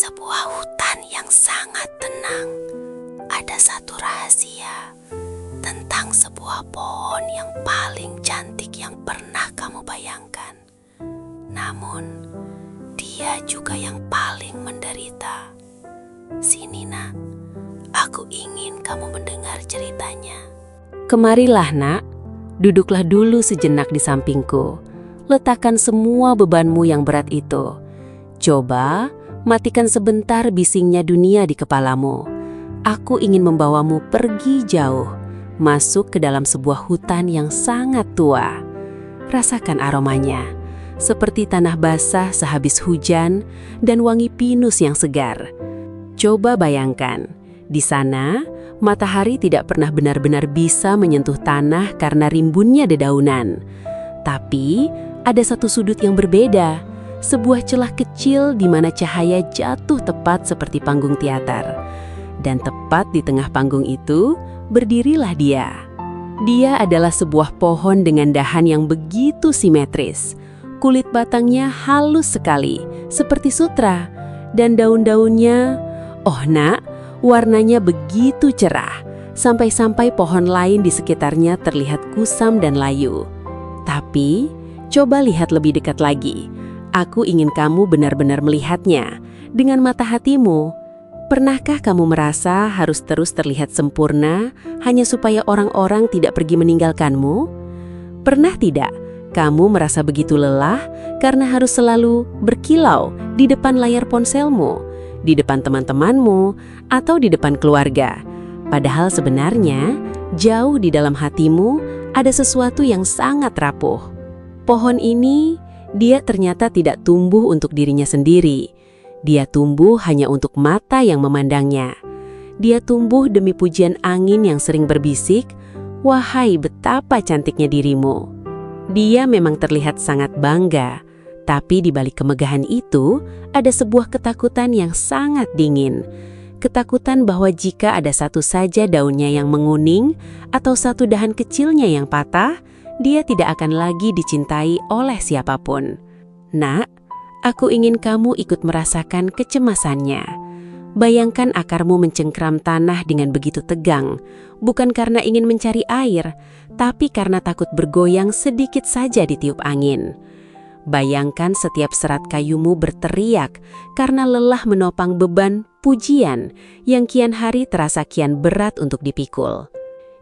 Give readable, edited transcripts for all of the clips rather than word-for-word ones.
sebuah hutan yang sangat tenang, ada satu rahasia tentang sebuah pohon yang paling cantik yang pernah kamu bayangkan. Namun, dia juga yang paling menderita. Sini nak, aku ingin kamu mendengar ceritanya. Kemarilah nak, duduklah dulu sejenak di sampingku. Letakkan semua bebanmu yang berat itu. Coba matikan sebentar bisingnya dunia di kepalamu. Aku ingin membawamu pergi jauh, masuk ke dalam sebuah hutan yang sangat tua. Rasakan aromanya, seperti tanah basah sehabis hujan dan wangi pinus yang segar. Coba bayangkan, di sana matahari tidak pernah benar-benar bisa menyentuh tanah karena rimbunnya dedaunan. Tapi ada satu sudut yang berbeda, sebuah celah kecil di mana cahaya jatuh tepat seperti panggung teater. Dan tepat di tengah panggung itu, berdirilah dia. Dia adalah sebuah pohon dengan dahan yang begitu simetris. Kulit batangnya halus sekali, seperti sutra. Dan daun-daunnya, oh nak, warnanya begitu cerah. Sampai-sampai pohon lain di sekitarnya terlihat kusam dan layu. Tapi, coba lihat lebih dekat lagi. Aku ingin kamu benar-benar melihatnya dengan mata hatimu. Pernahkah kamu merasa harus terus terlihat sempurna hanya supaya orang-orang tidak pergi meninggalkanmu? Pernah tidak kamu merasa begitu lelah karena harus selalu berkilau di depan layar ponselmu, di depan teman-temanmu, atau di depan keluarga? Padahal sebenarnya jauh di dalam hatimu ada sesuatu yang sangat rapuh. Pohon ini, dia ternyata tidak tumbuh untuk dirinya sendiri. Dia tumbuh hanya untuk mata yang memandangnya. Dia tumbuh demi pujian angin yang sering berbisik, "Wahai betapa cantiknya dirimu." Dia memang terlihat sangat bangga, tapi di balik kemegahan itu ada sebuah ketakutan yang sangat dingin. Ketakutan bahwa jika ada satu saja daunnya yang menguning atau satu dahan kecilnya yang patah, dia tidak akan lagi dicintai oleh siapapun. Nak, aku ingin kamu ikut merasakan kecemasannya. Bayangkan akarmu mencengkram tanah dengan begitu tegang, bukan karena ingin mencari air, tapi karena takut bergoyang sedikit saja ditiup angin. Bayangkan setiap serat kayumu berteriak karena lelah menopang beban pujian yang kian hari terasa kian berat untuk dipikul.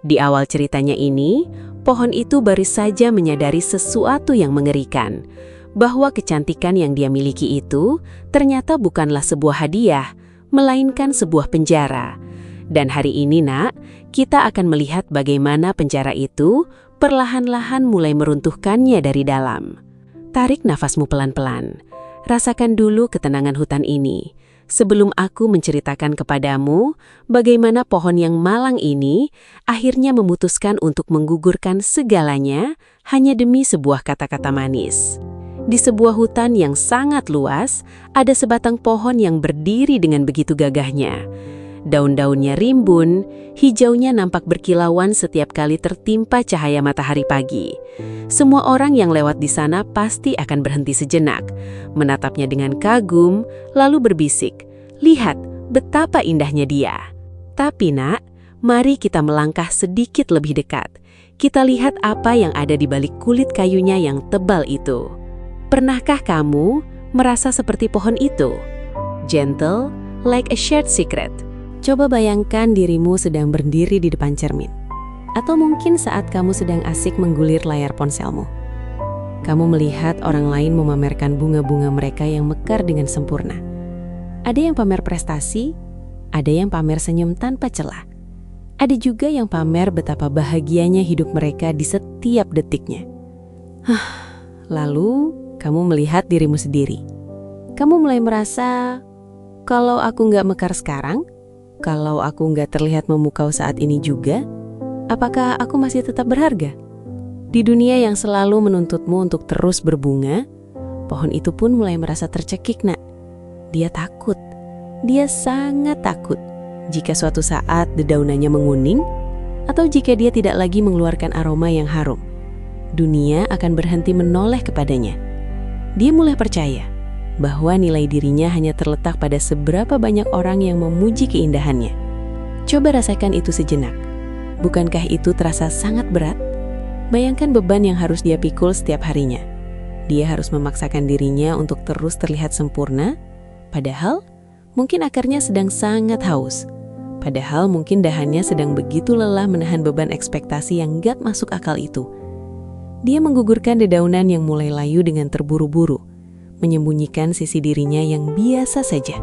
Di awal ceritanya ini, pohon itu baru saja menyadari sesuatu yang mengerikan, bahwa kecantikan yang dia miliki itu ternyata bukanlah sebuah hadiah, melainkan sebuah penjara. Dan hari ini nak, kita akan melihat bagaimana penjara itu perlahan-lahan mulai meruntuhkannya dari dalam. Tarik nafasmu pelan-pelan. Rasakan dulu ketenangan hutan ini. Sebelum aku menceritakan kepadamu bagaimana pohon yang malang ini akhirnya memutuskan untuk menggugurkan segalanya hanya demi sebuah kata-kata manis. Di sebuah hutan yang sangat luas, ada sebatang pohon yang berdiri dengan begitu gagahnya. Daun-daunnya rimbun, hijaunya nampak berkilauan setiap kali tertimpa cahaya matahari pagi. Semua orang yang lewat di sana pasti akan berhenti sejenak, menatapnya dengan kagum, lalu berbisik, "Lihat betapa indahnya dia." Tapi nak, mari kita melangkah sedikit lebih dekat. Kita lihat apa yang ada di balik kulit kayunya yang tebal itu. Pernahkah kamu merasa seperti pohon itu? Gentle, like a shared secret. Coba bayangkan dirimu sedang berdiri di depan cermin. Atau mungkin saat kamu sedang asik menggulir layar ponselmu. Kamu melihat orang lain memamerkan bunga-bunga mereka yang mekar dengan sempurna. Ada yang pamer prestasi, ada yang pamer senyum tanpa celah. Ada juga yang pamer betapa bahagianya hidup mereka di setiap detiknya. Lalu, kamu melihat dirimu sendiri. Kamu mulai merasa, kalau aku nggak mekar sekarang, kalau aku nggak terlihat memukau saat ini juga, apakah aku masih tetap berharga? Di dunia yang selalu menuntutmu untuk terus berbunga, pohon itu pun mulai merasa tercekik, nak. Dia takut. Dia sangat takut jika suatu saat dedaunannya menguning atau jika dia tidak lagi mengeluarkan aroma yang harum. Dunia akan berhenti menoleh kepadanya. Dia mulai percaya bahwa nilai dirinya hanya terletak pada seberapa banyak orang yang memuji keindahannya. Coba rasakan itu sejenak. Bukankah itu terasa sangat berat? Bayangkan beban yang harus dia pikul setiap harinya. Dia harus memaksakan dirinya untuk terus terlihat sempurna, padahal mungkin akarnya sedang sangat haus. Padahal mungkin dahannya sedang begitu lelah menahan beban ekspektasi yang gak masuk akal itu. Dia menggugurkan dedaunan yang mulai layu dengan terburu-buru, menyembunyikan sisi dirinya yang biasa saja,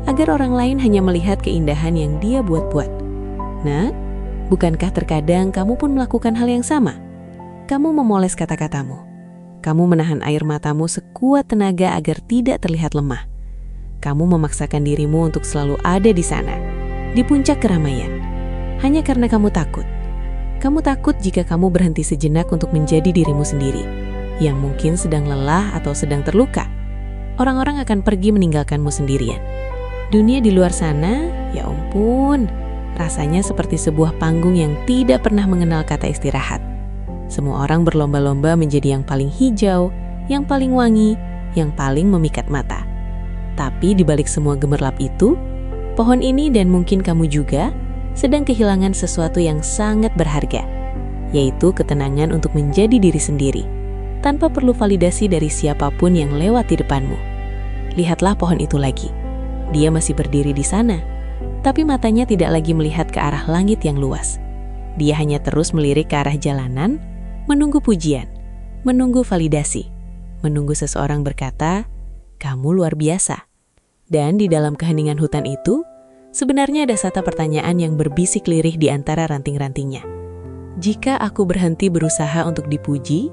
agar orang lain hanya melihat keindahan yang dia buat-buat. Nah, bukankah terkadang kamu pun melakukan hal yang sama? Kamu memoles kata-katamu. Kamu menahan air matamu sekuat tenaga agar tidak terlihat lemah. Kamu memaksakan dirimu untuk selalu ada di sana, di puncak keramaian, hanya karena kamu takut. Kamu takut jika kamu berhenti sejenak untuk menjadi dirimu sendiri, yang mungkin sedang lelah atau sedang terluka. Orang-orang akan pergi meninggalkanmu sendirian. Dunia di luar sana, ya ampun, rasanya seperti sebuah panggung yang tidak pernah mengenal kata istirahat. Semua orang berlomba-lomba menjadi yang paling hijau, yang paling wangi, yang paling memikat mata. Tapi di balik semua gemerlap itu, pohon ini dan mungkin kamu juga sedang kehilangan sesuatu yang sangat berharga, yaitu ketenangan untuk menjadi diri sendiri, tanpa perlu validasi dari siapapun yang lewat di depanmu. Lihatlah pohon itu lagi. Dia masih berdiri di sana, tapi matanya tidak lagi melihat ke arah langit yang luas. Dia hanya terus melirik ke arah jalanan, menunggu pujian, menunggu validasi, menunggu seseorang berkata, "Kamu luar biasa." Dan di dalam keheningan hutan itu, sebenarnya ada satu pertanyaan yang berbisik lirih di antara ranting-rantingnya. Jika aku berhenti berusaha untuk dipuji,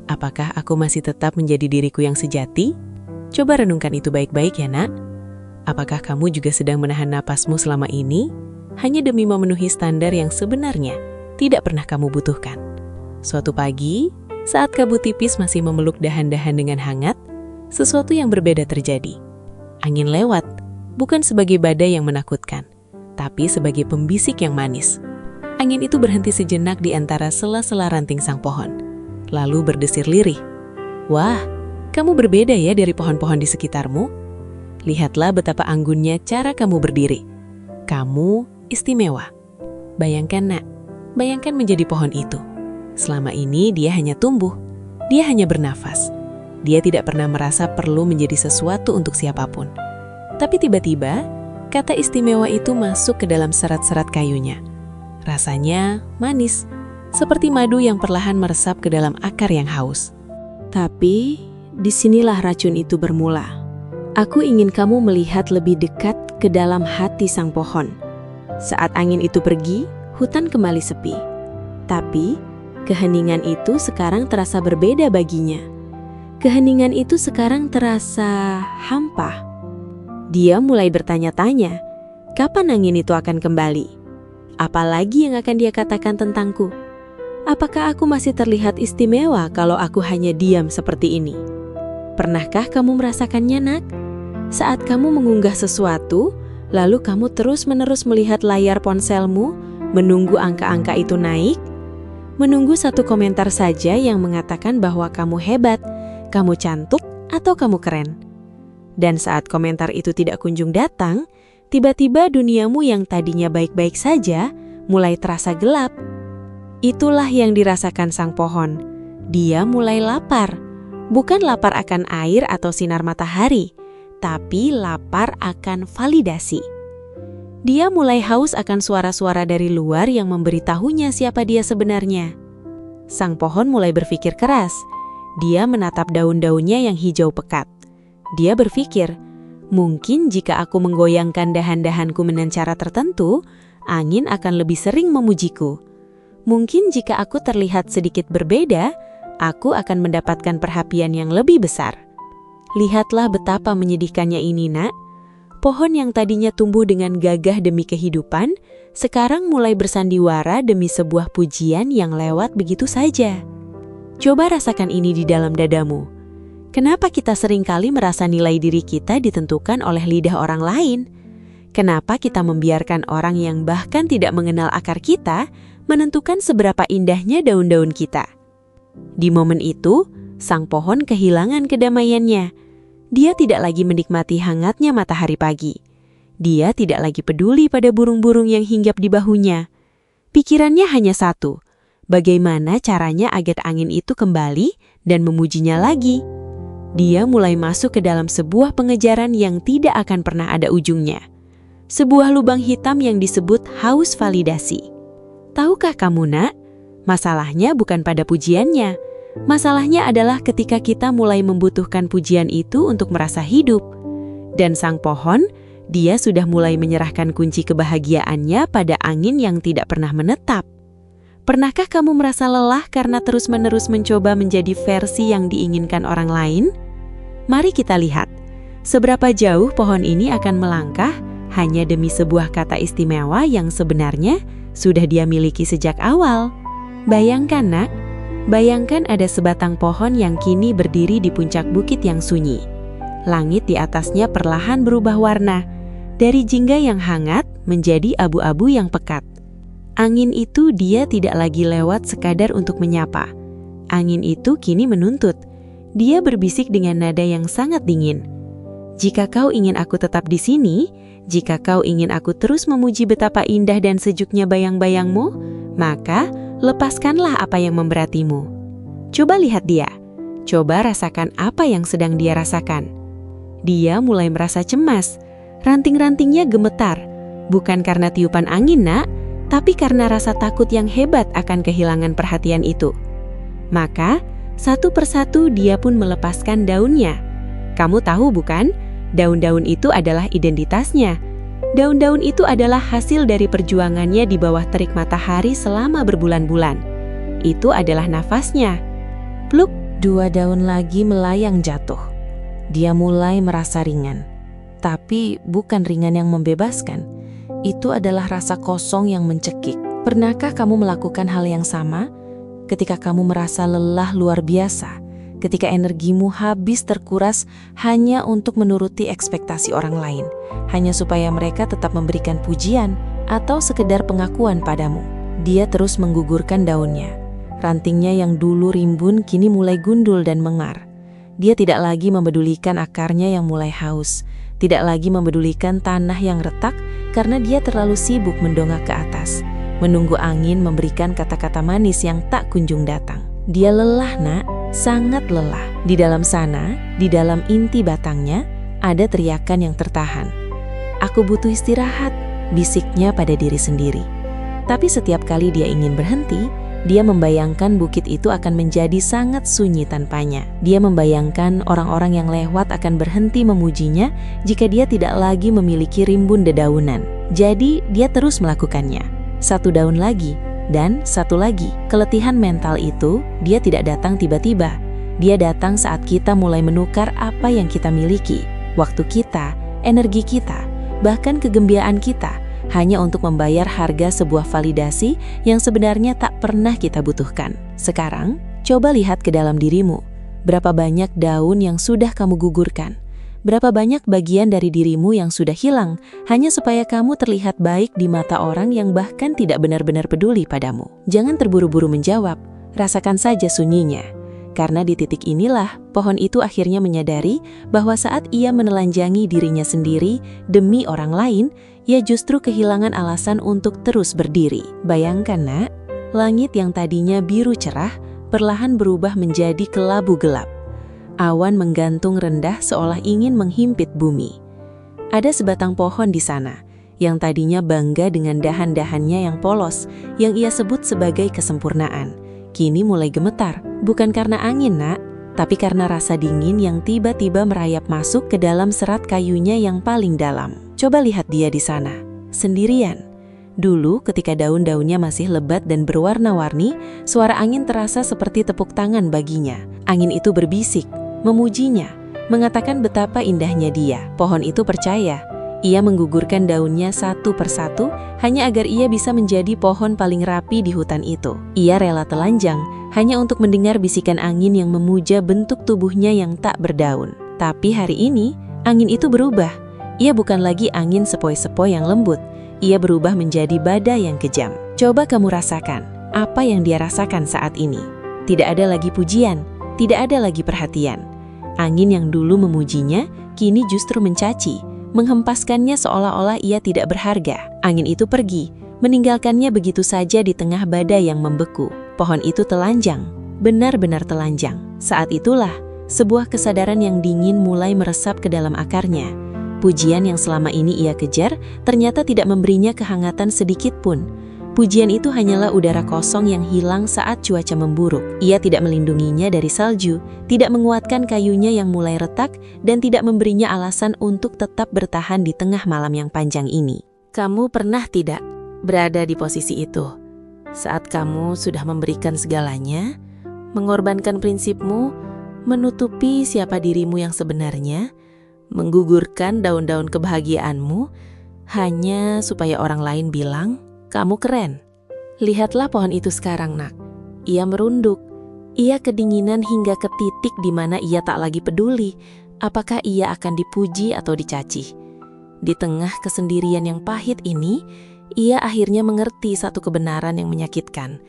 apakah aku masih tetap menjadi diriku yang sejati? Coba renungkan itu baik-baik ya, Nak. Apakah kamu juga sedang menahan napasmu selama ini, hanya demi memenuhi standar yang sebenarnya tidak pernah kamu butuhkan? Suatu pagi, saat kabut tipis masih memeluk dahan-dahan dengan hangat, sesuatu yang berbeda terjadi. Angin lewat, bukan sebagai badai yang menakutkan, tapi sebagai pembisik yang manis. Angin itu berhenti sejenak di antara sela-sela ranting sang pohon, lalu berdesir lirih. "Wah, kamu berbeda ya dari pohon-pohon di sekitarmu. Lihatlah betapa anggunnya cara kamu berdiri. Kamu istimewa." Bayangkan, Nak, bayangkan menjadi pohon itu. Selama ini dia hanya tumbuh, dia hanya bernafas. Dia tidak pernah merasa perlu menjadi sesuatu untuk siapapun. Tapi tiba-tiba, kata istimewa itu masuk ke dalam serat-serat kayunya. Rasanya manis, seperti madu yang perlahan meresap ke dalam akar yang haus. Tapi, disinilah racun itu bermula. Aku ingin kamu melihat lebih dekat ke dalam hati sang pohon. Saat angin itu pergi, hutan kembali sepi. Tapi, keheningan itu sekarang terasa berbeda baginya. Keheningan itu sekarang terasa hampa. Dia mulai bertanya-tanya, kapan angin itu akan kembali? Apalagi yang akan dia katakan tentangku? Apakah aku masih terlihat istimewa kalau aku hanya diam seperti ini? Pernahkah kamu merasakannya, Nak? Saat kamu mengunggah sesuatu, lalu kamu terus-menerus melihat layar ponselmu, menunggu angka-angka itu naik, menunggu satu komentar saja yang mengatakan bahwa kamu hebat, kamu cantik, atau kamu keren. Dan saat komentar itu tidak kunjung datang, tiba-tiba duniamu yang tadinya baik-baik saja mulai terasa gelap. Itulah yang dirasakan sang pohon. Dia mulai lapar. Bukan lapar akan air atau sinar matahari, tapi lapar akan validasi. Dia mulai haus akan suara-suara dari luar yang memberitahunya siapa dia sebenarnya. Sang pohon mulai berpikir keras. Dia menatap daun-daunnya yang hijau pekat. Dia berpikir, mungkin jika aku menggoyangkan dahan-dahanku dengan cara tertentu, angin akan lebih sering memujiku. Mungkin jika aku terlihat sedikit berbeda, aku akan mendapatkan perhatian yang lebih besar. Lihatlah betapa menyedihkannya ini, Nak. Pohon yang tadinya tumbuh dengan gagah demi kehidupan, sekarang mulai bersandiwara demi sebuah pujian yang lewat begitu saja. Coba rasakan ini di dalam dadamu. Kenapa kita seringkali merasa nilai diri kita ditentukan oleh lidah orang lain? Kenapa kita membiarkan orang yang bahkan tidak mengenal akar kita menentukan seberapa indahnya daun-daun kita? Di momen itu, sang pohon kehilangan kedamaiannya. Dia tidak lagi menikmati hangatnya matahari pagi. Dia tidak lagi peduli pada burung-burung yang hinggap di bahunya. Pikirannya hanya satu, bagaimana caranya agar angin itu kembali dan memujinya lagi. Dia mulai masuk ke dalam sebuah pengejaran yang tidak akan pernah ada ujungnya. Sebuah lubang hitam yang disebut haus validasi. Tahukah kamu, Nak? Masalahnya bukan pada pujiannya. Masalahnya adalah ketika kita mulai membutuhkan pujian itu untuk merasa hidup. Dan sang pohon, dia sudah mulai menyerahkan kunci kebahagiaannya pada angin yang tidak pernah menetap. Pernahkah kamu merasa lelah karena terus-menerus mencoba menjadi versi yang diinginkan orang lain? Mari kita lihat, seberapa jauh pohon ini akan melangkah hanya demi sebuah kata istimewa yang sebenarnya sudah dia miliki sejak awal. Bayangkan, Nak, bayangkan ada sebatang pohon yang kini berdiri di puncak bukit yang sunyi. Langit di atasnya perlahan berubah warna, dari jingga yang hangat menjadi abu-abu yang pekat. Angin itu dia tidak lagi lewat sekadar untuk menyapa. Angin itu kini menuntut. Dia berbisik dengan nada yang sangat dingin. Jika kau ingin aku tetap di sini, jika kau ingin aku terus memuji betapa indah dan sejuknya bayang-bayangmu, maka lepaskanlah apa yang memberatimu. Coba lihat dia. Coba rasakan apa yang sedang dia rasakan. Dia mulai merasa cemas. Ranting-rantingnya gemetar, bukan karena tiupan angin, Nak, tapi karena rasa takut yang hebat akan kehilangan perhatian itu. Maka, satu persatu dia pun melepaskan daunnya. Kamu tahu bukan, daun-daun itu adalah identitasnya. Daun-daun itu adalah hasil dari perjuangannya di bawah terik matahari selama berbulan-bulan. Itu adalah nafasnya. Pluk, 2 daun lagi melayang jatuh. Dia mulai merasa ringan. Tapi bukan ringan yang membebaskan. Itu adalah rasa kosong yang mencekik. Pernahkah kamu melakukan hal yang sama? Ketika kamu merasa lelah luar biasa, ketika energimu habis terkuras hanya untuk menuruti ekspektasi orang lain, hanya supaya mereka tetap memberikan pujian atau sekedar pengakuan padamu. Dia terus menggugurkan daunnya. Rantingnya yang dulu rimbun kini mulai gundul dan mengar. Dia tidak lagi mempedulikan akarnya yang mulai haus. Tidak lagi mempedulikan tanah yang retak karena dia terlalu sibuk mendongak ke atas, menunggu angin memberikan kata-kata manis yang tak kunjung datang. Dia lelah, Nak, sangat lelah. Di dalam sana, di dalam inti batangnya, ada teriakan yang tertahan. Aku butuh istirahat, bisiknya pada diri sendiri. Tapi setiap kali dia ingin berhenti, dia membayangkan bukit itu akan menjadi sangat sunyi tanpanya. Dia membayangkan orang-orang yang lewat akan berhenti memujinya jika dia tidak lagi memiliki rimbun dedaunan. Jadi, dia terus melakukannya. 1 daun lagi, dan 1 lagi. Keletihan mental itu, dia tidak datang tiba-tiba. Dia datang saat kita mulai menukar apa yang kita miliki. Waktu kita, energi kita, bahkan kegembiraan kita, hanya untuk membayar harga sebuah validasi yang sebenarnya tak pernah kita butuhkan. Sekarang, coba lihat ke dalam dirimu. Berapa banyak daun yang sudah kamu gugurkan? Berapa banyak bagian dari dirimu yang sudah hilang hanya supaya kamu terlihat baik di mata orang yang bahkan tidak benar-benar peduli padamu? Jangan terburu-buru menjawab, rasakan saja sunyinya. Karena di titik inilah pohon itu akhirnya menyadari bahwa saat ia menelanjangi dirinya sendiri demi orang lain, ia justru kehilangan alasan untuk terus berdiri. Bayangkan, Nak, langit yang tadinya biru cerah perlahan berubah menjadi kelabu gelap. Awan menggantung rendah seolah ingin menghimpit bumi. Ada sebatang pohon di sana yang tadinya bangga dengan dahan-dahannya yang polos, yang ia sebut sebagai kesempurnaan. Kini mulai gemetar, bukan karena angin, Nak, tapi karena rasa dingin yang tiba-tiba merayap masuk ke dalam serat kayunya yang paling dalam. Coba lihat dia di sana, sendirian. Dulu ketika daun-daunnya masih lebat dan berwarna-warni, suara angin terasa seperti tepuk tangan baginya. Angin itu berbisik, memujinya, mengatakan betapa indahnya dia. Pohon itu percaya. Ia menggugurkan daunnya satu persatu hanya agar ia bisa menjadi pohon paling rapi di hutan itu. Ia rela telanjang hanya untuk mendengar bisikan angin yang memuja bentuk tubuhnya yang tak berdaun. Tapi hari ini, angin itu berubah. Ia bukan lagi angin sepoi-sepoi yang lembut. Ia berubah menjadi badai yang kejam. Coba kamu rasakan apa yang dia rasakan saat ini. Tidak ada lagi pujian, tidak ada lagi perhatian. Angin yang dulu memujinya, kini justru mencaci, menghempaskannya seolah-olah ia tidak berharga. Angin itu pergi, meninggalkannya begitu saja di tengah badai yang membeku. Pohon itu telanjang, benar-benar telanjang. Saat itulah, sebuah kesadaran yang dingin mulai meresap ke dalam akarnya. Pujian yang selama ini ia kejar, ternyata tidak memberinya kehangatan sedikit pun. Pujian itu hanyalah udara kosong yang hilang saat cuaca memburuk. Ia tidak melindunginya dari salju, tidak menguatkan kayunya yang mulai retak, dan tidak memberinya alasan untuk tetap bertahan di tengah malam yang panjang ini. Kamu pernah tidak berada di posisi itu? Saat kamu sudah memberikan segalanya, mengorbankan prinsipmu, menutupi siapa dirimu yang sebenarnya, menggugurkan daun-daun kebahagiaanmu, hanya supaya orang lain bilang, kamu keren. Lihatlah pohon itu sekarang, nak. Ia merunduk. Ia kedinginan hingga ke titik di mana ia tak lagi peduli apakah ia akan dipuji atau dicaci. Di tengah kesendirian yang pahit ini, ia akhirnya mengerti satu kebenaran yang menyakitkan,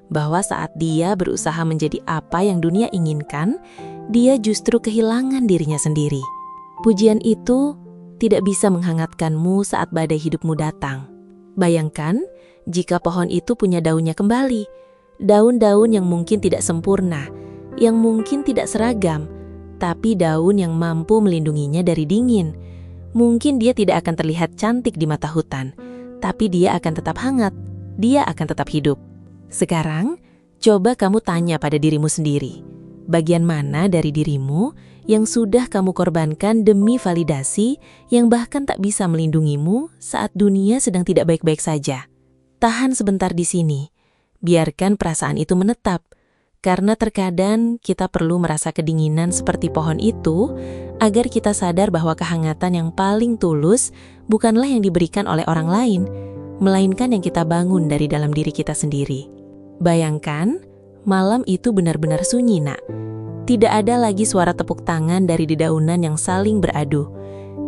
bahwa saat dia berusaha menjadi apa yang dunia inginkan, dia justru kehilangan dirinya sendiri. Pujian itu tidak bisa menghangatkanmu saat badai hidupmu datang. Bayangkan jika pohon itu punya daunnya kembali, daun-daun yang mungkin tidak sempurna, yang mungkin tidak seragam, tapi daun yang mampu melindunginya dari dingin. Mungkin dia tidak akan terlihat cantik di mata hutan, tapi dia akan tetap hangat, dia akan tetap hidup. Sekarang, coba kamu tanya pada dirimu sendiri, bagian mana dari dirimu yang sudah kamu korbankan demi validasi yang bahkan tak bisa melindungimu saat dunia sedang tidak baik-baik saja. Tahan sebentar di sini, biarkan perasaan itu menetap, karena terkadang kita perlu merasa kedinginan seperti pohon itu agar kita sadar bahwa kehangatan yang paling tulus bukanlah yang diberikan oleh orang lain, melainkan yang kita bangun dari dalam diri kita sendiri. Bayangkan, malam itu benar-benar sunyi, nak. Tidak ada lagi suara tepuk tangan dari dedaunan yang saling beradu.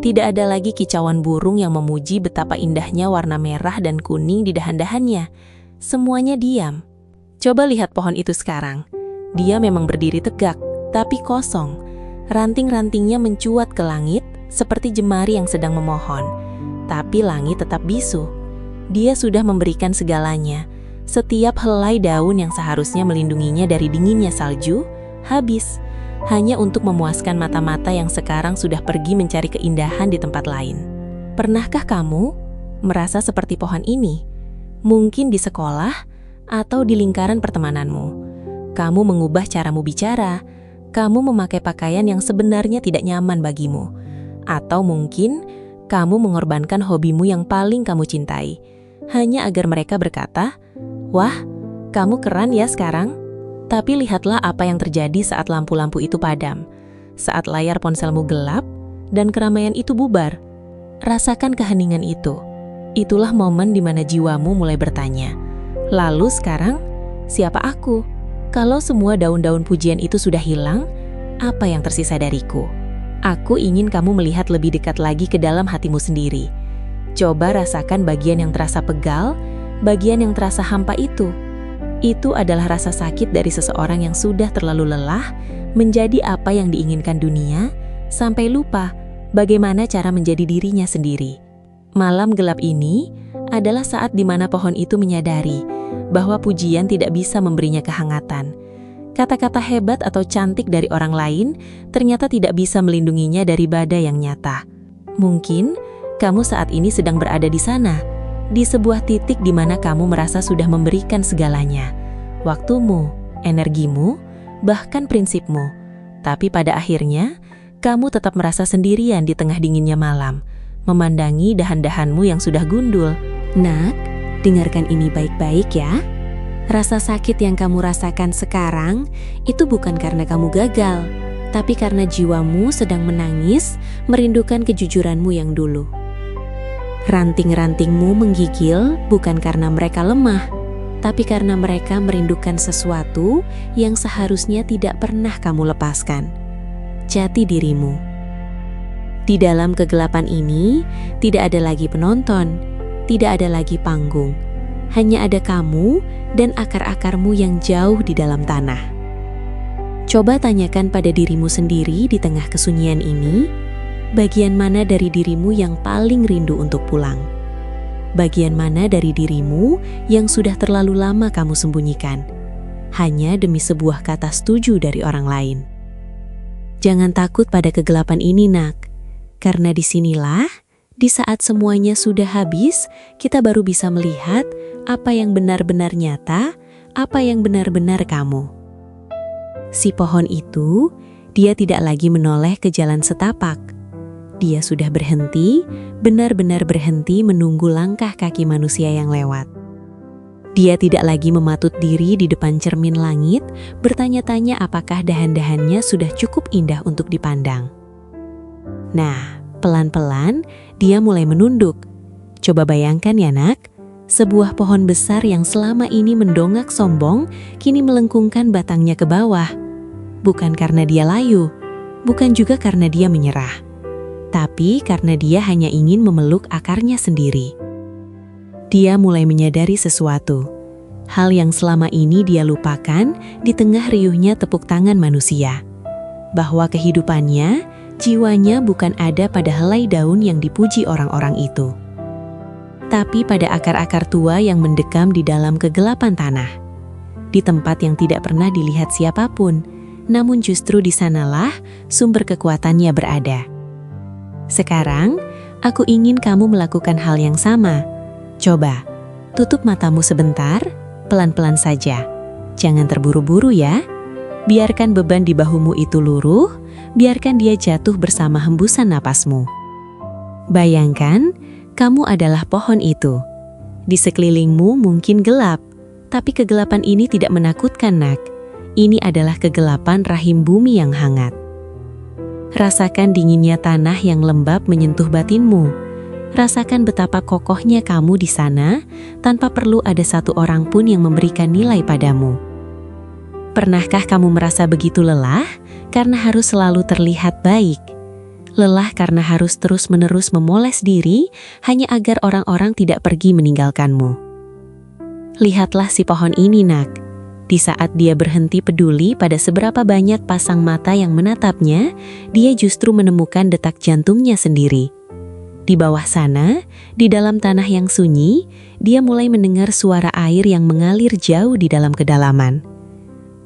Tidak ada lagi kicauan burung yang memuji betapa indahnya warna merah dan kuning di dahan-dahannya. Semuanya diam. Coba lihat pohon itu sekarang. Dia memang berdiri tegak, tapi kosong. Ranting-rantingnya mencuat ke langit seperti jemari yang sedang memohon. Tapi langit tetap bisu. Dia sudah memberikan segalanya. Setiap helai daun yang seharusnya melindunginya dari dinginnya salju, habis, hanya untuk memuaskan mata-mata yang sekarang sudah pergi mencari keindahan di tempat lain. Pernahkah kamu merasa seperti pohon ini? Mungkin di sekolah atau di lingkaran pertemananmu. Kamu mengubah caramu bicara, kamu memakai pakaian yang sebenarnya tidak nyaman bagimu. Atau mungkin kamu mengorbankan hobimu yang paling kamu cintai, hanya agar mereka berkata, "Wah, kamu keren ya sekarang." Tapi lihatlah apa yang terjadi saat lampu-lampu itu padam, saat layar ponselmu gelap, dan keramaian itu bubar. Rasakan keheningan itu. Itulah momen di mana jiwamu mulai bertanya, lalu sekarang, siapa aku? Kalau semua daun-daun pujian itu sudah hilang, apa yang tersisa dariku? Aku ingin kamu melihat lebih dekat lagi ke dalam hatimu sendiri. Coba rasakan bagian yang terasa pegal, bagian yang terasa hampa itu. Itu adalah rasa sakit dari seseorang yang sudah terlalu lelah menjadi apa yang diinginkan dunia, sampai lupa bagaimana cara menjadi dirinya sendiri. Malam gelap ini adalah saat di mana pohon itu menyadari bahwa pujian tidak bisa memberinya kehangatan. Kata-kata hebat atau cantik dari orang lain ternyata tidak bisa melindunginya dari badai yang nyata. Mungkin kamu saat ini sedang berada di sana, di sebuah titik di mana kamu merasa sudah memberikan segalanya, waktumu, energimu, bahkan prinsipmu. Tapi pada akhirnya, kamu tetap merasa sendirian di tengah dinginnya malam, memandangi dahan-dahanmu yang sudah gundul. Nak, dengarkan ini baik-baik ya. Rasa sakit yang kamu rasakan sekarang itu bukan karena kamu gagal, tapi karena jiwamu sedang menangis, merindukan kejujuranmu yang dulu. Ranting-rantingmu menggigil bukan karena mereka lemah, tapi karena mereka merindukan sesuatu yang seharusnya tidak pernah kamu lepaskan. Jati dirimu. Di dalam kegelapan ini, tidak ada lagi penonton, tidak ada lagi panggung. Hanya ada kamu dan akar-akarmu yang jauh di dalam tanah. Coba tanyakan pada dirimu sendiri di tengah kesunyian ini, bagian mana dari dirimu yang paling rindu untuk pulang? Bagian mana dari dirimu yang sudah terlalu lama kamu sembunyikan, hanya demi sebuah kata setuju dari orang lain? Jangan takut pada kegelapan ini, nak, karena disinilah, di saat semuanya sudah habis, kita baru bisa melihat apa yang benar-benar nyata, apa yang benar-benar kamu. Si pohon itu, dia tidak lagi menoleh ke jalan setapak. Dia sudah berhenti, benar-benar berhenti menunggu langkah kaki manusia yang lewat. Dia tidak lagi mematut diri di depan cermin langit, bertanya-tanya apakah dahan-dahannya sudah cukup indah untuk dipandang. Nah, pelan-pelan dia mulai menunduk. Coba bayangkan ya, nak, sebuah pohon besar yang selama ini mendongak sombong, kini melengkungkan batangnya ke bawah. Bukan karena dia layu, bukan juga karena dia menyerah, tapi karena dia hanya ingin memeluk akarnya sendiri. Dia mulai menyadari sesuatu, hal yang selama ini dia lupakan di tengah riuhnya tepuk tangan manusia, bahwa kehidupannya, jiwanya bukan ada pada helai daun yang dipuji orang-orang itu, tapi pada akar-akar tua yang mendekam di dalam kegelapan tanah, di tempat yang tidak pernah dilihat siapapun, namun justru di sanalah sumber kekuatannya berada. Sekarang, aku ingin kamu melakukan hal yang sama. Coba, tutup matamu sebentar, pelan-pelan saja. Jangan terburu-buru ya. Biarkan beban di bahumu itu luruh, biarkan dia jatuh bersama hembusan napasmu. Bayangkan, kamu adalah pohon itu. Di sekelilingmu mungkin gelap, tapi kegelapan ini tidak menakutkan, nak. Ini adalah kegelapan rahim bumi yang hangat. Rasakan dinginnya tanah yang lembab menyentuh batinmu. Rasakan betapa kokohnya kamu di sana, tanpa perlu ada satu orang pun yang memberikan nilai padamu. Pernahkah kamu merasa begitu lelah karena harus selalu terlihat baik? Lelah karena harus terus-menerus memoles diri hanya agar orang-orang tidak pergi meninggalkanmu. Lihatlah si pohon ini, nak. Di saat dia berhenti peduli pada seberapa banyak pasang mata yang menatapnya, dia justru menemukan detak jantungnya sendiri. Di bawah sana, di dalam tanah yang sunyi, dia mulai mendengar suara air yang mengalir jauh di dalam kedalaman.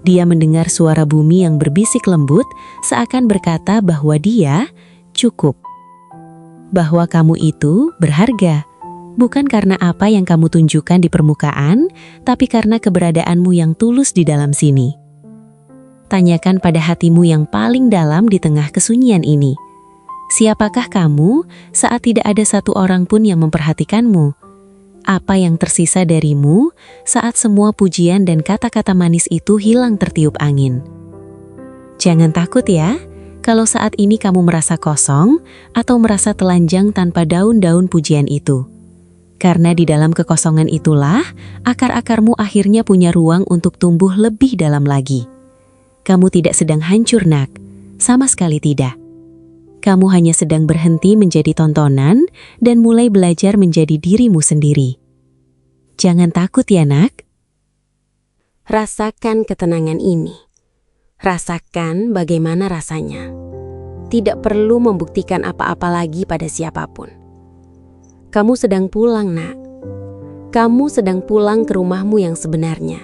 Dia mendengar suara bumi yang berbisik lembut, seakan berkata bahwa dia cukup. Bahwa kamu itu berharga. Bukan karena apa yang kamu tunjukkan di permukaan, tapi karena keberadaanmu yang tulus di dalam sini. Tanyakan pada hatimu yang paling dalam di tengah kesunyian ini. Siapakah kamu saat tidak ada satu orang pun yang memperhatikanmu? Apa yang tersisa darimu saat semua pujian dan kata-kata manis itu hilang tertiup angin? Jangan takut ya, kalau saat ini kamu merasa kosong atau merasa telanjang tanpa daun-daun pujian itu. Karena di dalam kekosongan itulah, akar-akarmu akhirnya punya ruang untuk tumbuh lebih dalam lagi. Kamu tidak sedang hancur, nak. Sama sekali tidak. Kamu hanya sedang berhenti menjadi tontonan dan mulai belajar menjadi dirimu sendiri. Jangan takut ya, nak. Rasakan ketenangan ini. Rasakan bagaimana rasanya. Tidak perlu membuktikan apa-apa lagi pada siapapun. Kamu sedang pulang, nak. Kamu sedang pulang ke rumahmu yang sebenarnya,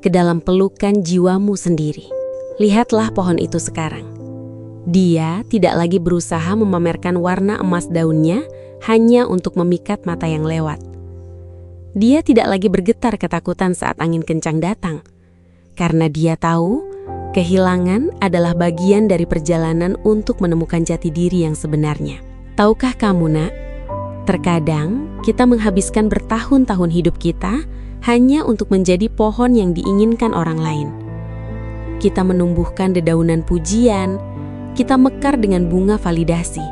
ke dalam pelukan jiwamu sendiri. Lihatlah pohon itu sekarang. Dia tidak lagi berusaha memamerkan warna emas daunnya hanya untuk memikat mata yang lewat. Dia tidak lagi bergetar ketakutan saat angin kencang datang, karena dia tahu kehilangan adalah bagian dari perjalanan untuk menemukan jati diri yang sebenarnya. Tahukah kamu, nak? Terkadang kita menghabiskan bertahun-tahun hidup kita hanya untuk menjadi pohon yang diinginkan orang lain. Kita menumbuhkan dedaunan pujian, kita mekar dengan bunga validasi,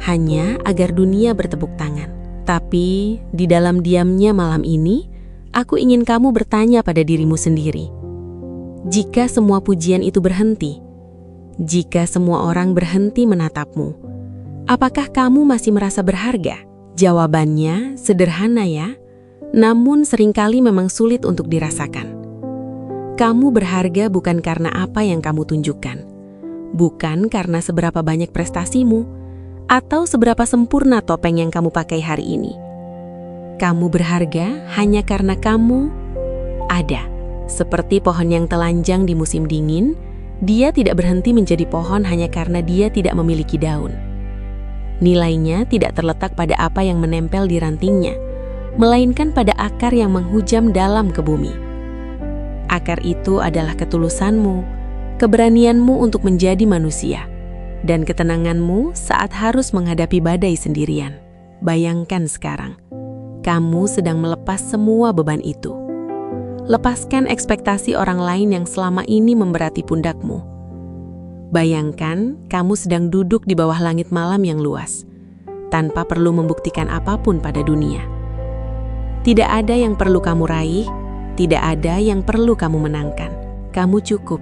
hanya agar dunia bertepuk tangan. Tapi di dalam diamnya malam ini, aku ingin kamu bertanya pada dirimu sendiri. Jika semua pujian itu berhenti, jika semua orang berhenti menatapmu, apakah kamu masih merasa berharga? Jawabannya sederhana ya, namun seringkali memang sulit untuk dirasakan. Kamu berharga bukan karena apa yang kamu tunjukkan, bukan karena seberapa banyak prestasimu, atau seberapa sempurna topeng yang kamu pakai hari ini. Kamu berharga hanya karena kamu ada. Seperti pohon yang telanjang di musim dingin, dia tidak berhenti menjadi pohon hanya karena dia tidak memiliki daun. Nilainya tidak terletak pada apa yang menempel di rantingnya, melainkan pada akar yang menghujam dalam ke bumi. Akar itu adalah ketulusanmu, keberanianmu untuk menjadi manusia, dan ketenanganmu saat harus menghadapi badai sendirian. Bayangkan sekarang, kamu sedang melepas semua beban itu. Lepaskan ekspektasi orang lain yang selama ini memberati pundakmu. Bayangkan kamu sedang duduk di bawah langit malam yang luas, tanpa perlu membuktikan apapun pada dunia. Tidak ada yang perlu kamu raih, tidak ada yang perlu kamu menangkan. Kamu cukup.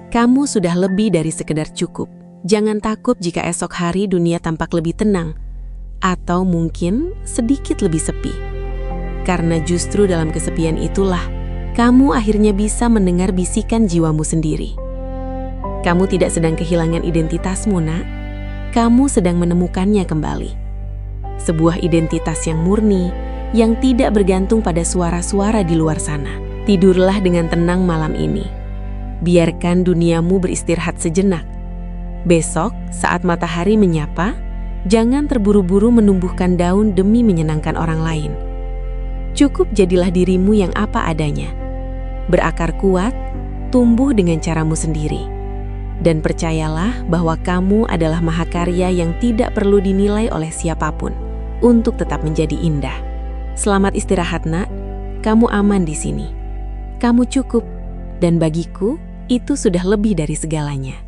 Kamu sudah lebih dari sekedar cukup. Jangan takut jika esok hari dunia tampak lebih tenang, atau mungkin sedikit lebih sepi. Karena justru dalam kesepian itulah, kamu akhirnya bisa mendengar bisikan jiwamu sendiri. Kamu tidak sedang kehilangan identitasmu, nak. Kamu sedang menemukannya kembali. Sebuah identitas yang murni, yang tidak bergantung pada suara-suara di luar sana. Tidurlah dengan tenang malam ini. Biarkan duniamu beristirahat sejenak. Besok, saat matahari menyapa, jangan terburu-buru menumbuhkan daun demi menyenangkan orang lain. Cukup jadilah dirimu yang apa adanya. Berakar kuat, tumbuh dengan caramu sendiri. Dan percayalah bahwa kamu adalah mahakarya yang tidak perlu dinilai oleh siapapun untuk tetap menjadi indah. Selamat istirahat, nak. Kamu aman di sini. Kamu cukup, dan bagiku itu sudah lebih dari segalanya.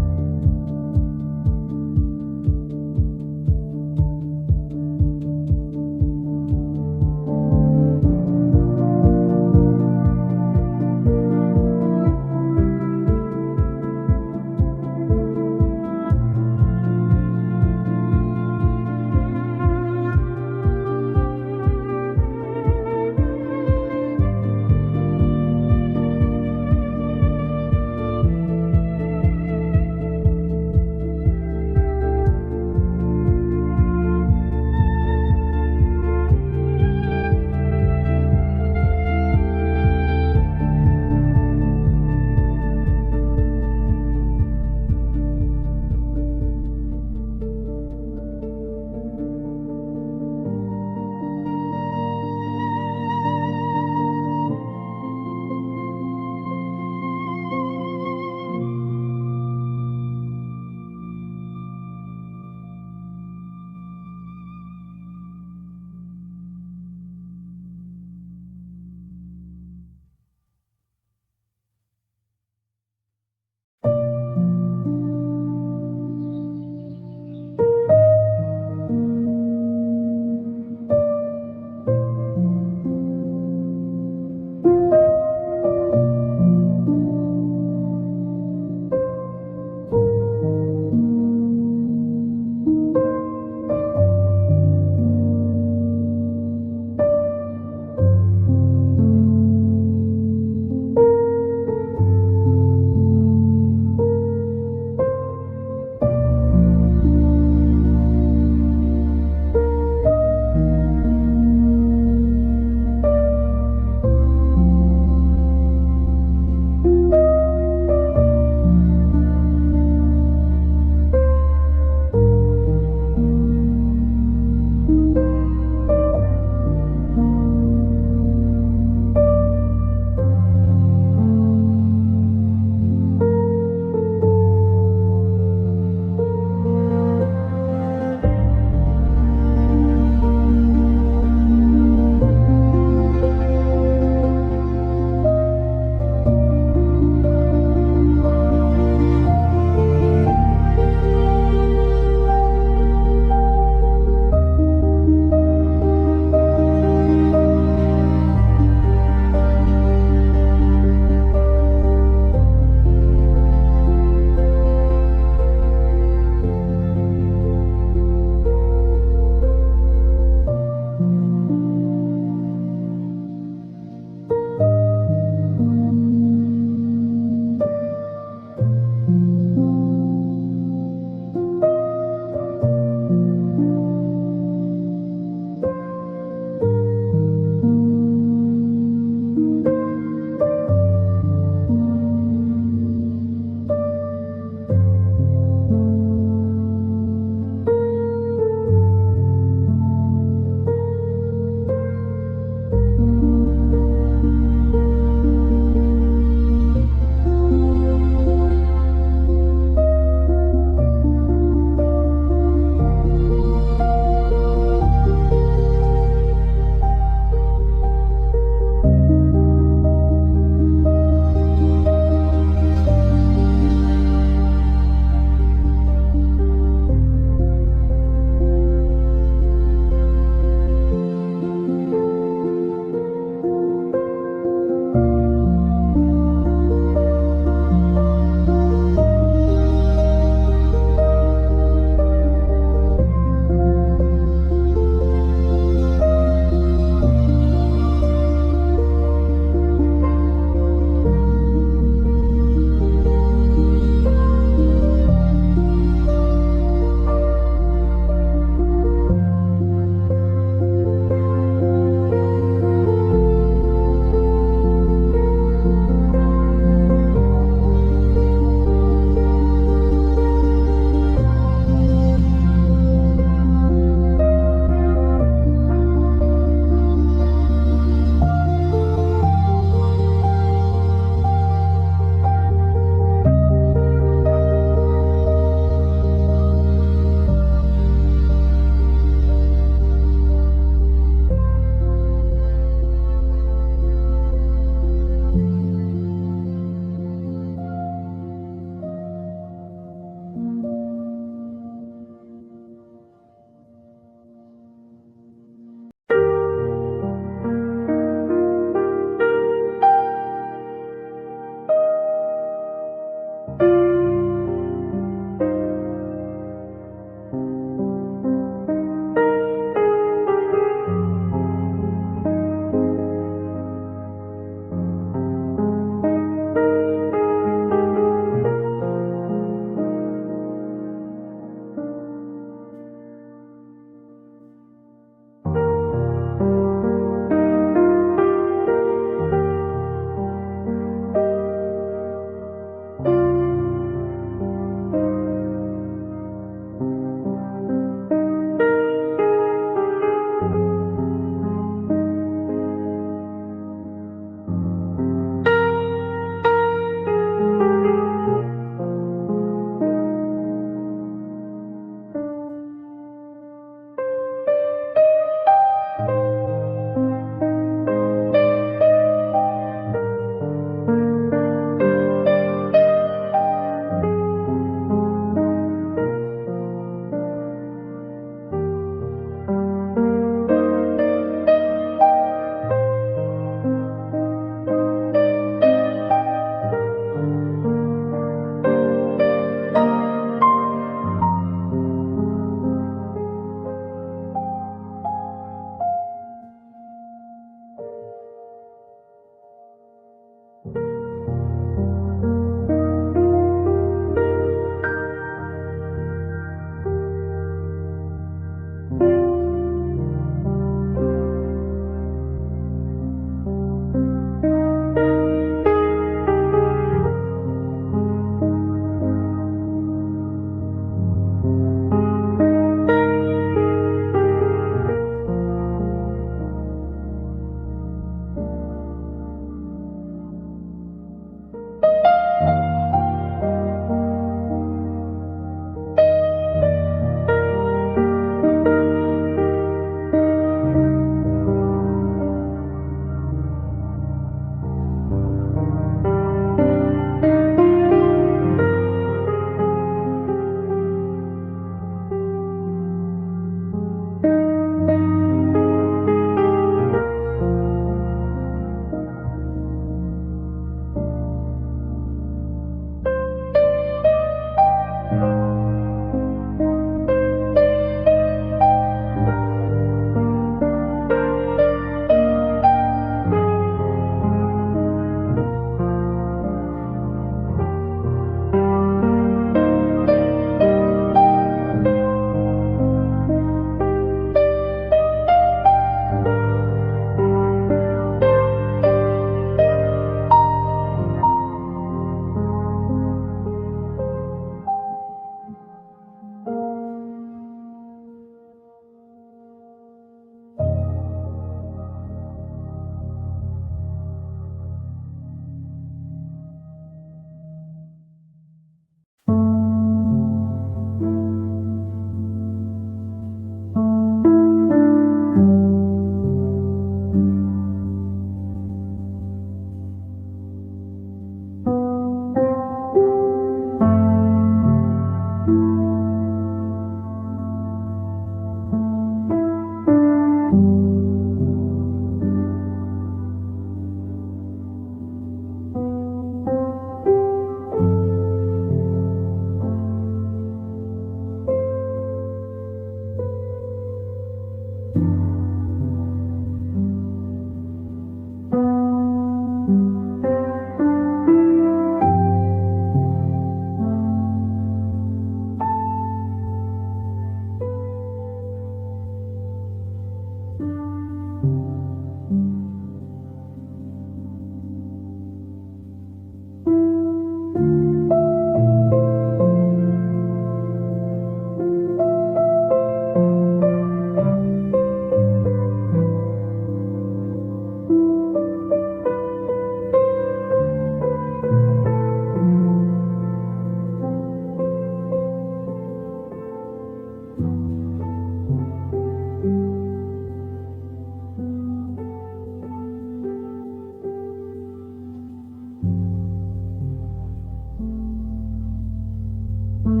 Thank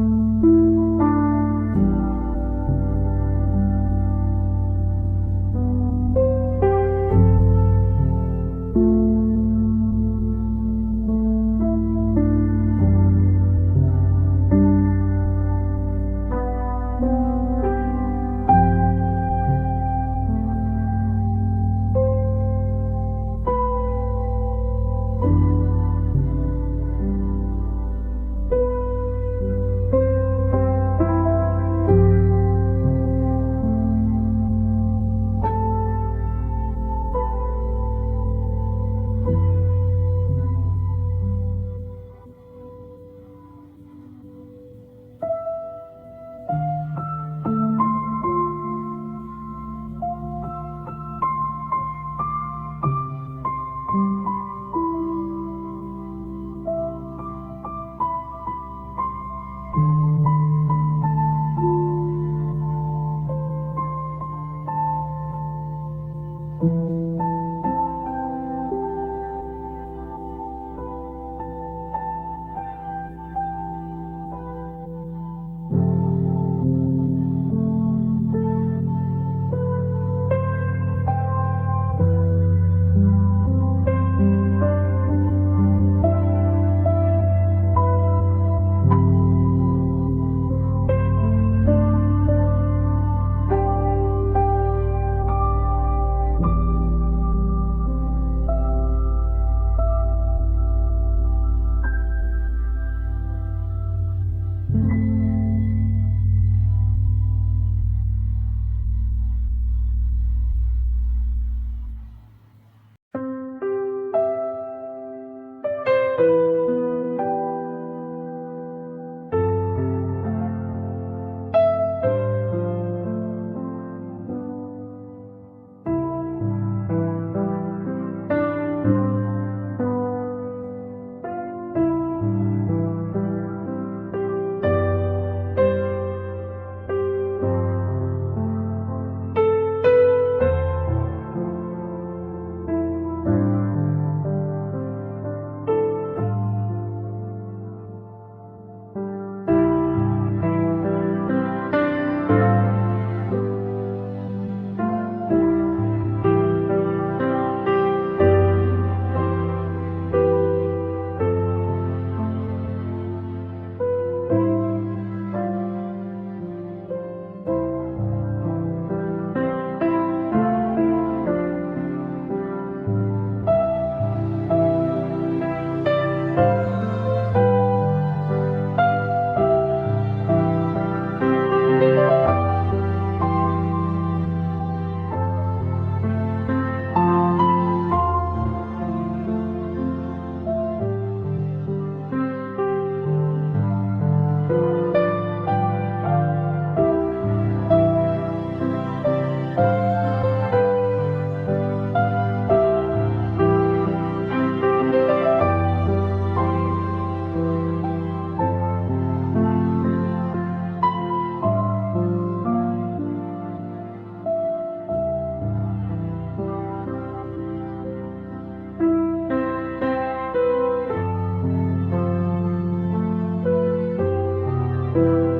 you.